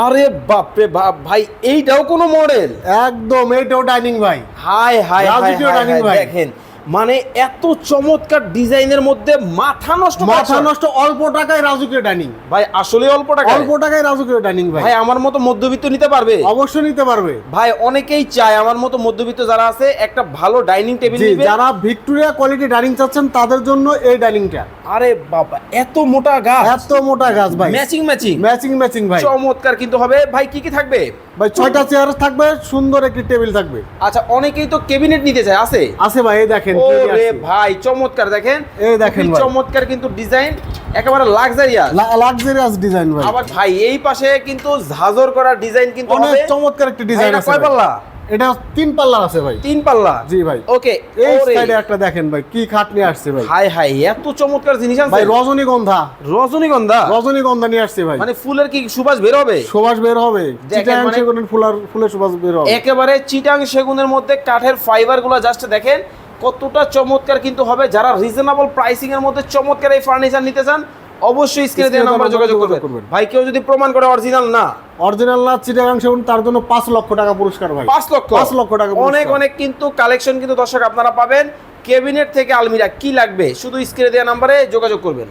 আরে বাপরে বাপ ভাই, এইটাও কোনো মডেল? একদম, এইটাও ডাইনিং ভাই। হাই হাই হাই রাজকীয় হাই dining হাই, ভাই। দেখেন মানে এত চমৎকার ডিজাইনের মধ্যে মাথা নষ্ট মাথা collection। নষ্ট, অল্প টাকায় রাজকীয় ডাইনিং। ভাই আসলে অল্প টাকা? অল্প টাকায় রাজকীয় ডাইনিং ভাই। ভাই আমার মতো মধ্যবিত্ত নিতে পারবে? অবশ্যই নিতে পারবে ভাই অনেকেই চায় আমার মতো মধ্যবিত্ত যারা আছে একটা ভালো ডাইনিং টেবিল জি, নিবে। যারা ভিক্টোরিয়া কোয়ালিটি ডাইনিং চাচ্ছেন তাদের জন্য এই ডাইনিংটা। আরে বাবা, এত মোটা গাছ, এত মোটা গাছ ভাই, ম্যাচিং ম্যাচিং ম্যাচিং ম্যাচিং ভাই। চমৎকার কিন্তু হবে। ভাই কি কি থাকবে? ভাই 6টা চেয়ার থাকবে, সুন্দর একটি টেবিল থাকবে। আচ্ছা, অনেকেই তো ক্যাবিনেট নিতে চায়, আছে? আছে ভাই, এই দেখেন কি ওরে আসছে। ভাই চমৎকার, দেখেন এই দেখেন খুবই ভাই। চমৎকার কিন্তু ডিজাইন, একেবারে লাক্সারিয়াস। লাক্সারিয়াস ডিজাইন ভাই। আবার ভাই এই পাশে কিন্তু ঝাঁঝর করা ডিজাইন কিন্তু অনেক হবে। চমৎকার একটা ভাই, ডিজাইন এটা আছে কয় ভাই। পাল্লা? এটা 3 পাল্লা আছে ভাই। 3 পাল্লা? জি ভাই। ওকে, এই ওরে সাইডে একটা দেখেন ভাই, কি খাট নিয়ে আসছে ভাই। হাই হাই, এত চমৎকার জিনিস আছে ভাই রজনীগন্ধা, রজনীগন্ধা। রজনীগন্ধা নিয়ে আসছে ভাই। মানে ফুলের কি সুবাস বের হবে? সুবাস বের হবে, দেখেন চিটাগাং মানে- সেগুনের ফুলের সুবাস বের হবে। একেবারে চিটাং সেগুনের মধ্যে কাঠের ফাইবার গুলো জাস্ট দেখেন কতটা চমৎকার কিন্তু হবে। যারা রিজনেবল প্রাইসিং এর মধ্যে চমৎকার এই ফার্নিচার নিতে চান অবশ্যই স্ক্রিনে দেওয়া নাম্বার যোগাযোগ করবেন। ভাই কেউ যদি প্রমাণ করে অরিজিনাল না, অরিজিনাল না চিটাগাং সেগুন, তার জন্য 5 লক্ষ টাকা পুরস্কার ভাই। 5 লক্ষ 5 লক্ষ টাকা পুরস্কার। অনেক অনেক কিন্তু কালেকশন কিন্তু দর্শক আপনারা পাবেন। ক্যাবিনেট থেকে আলমিরা কি লাগবে শুধু স্ক্রিনে দেওয়া নাম্বারে যোগাযোগ করবেন।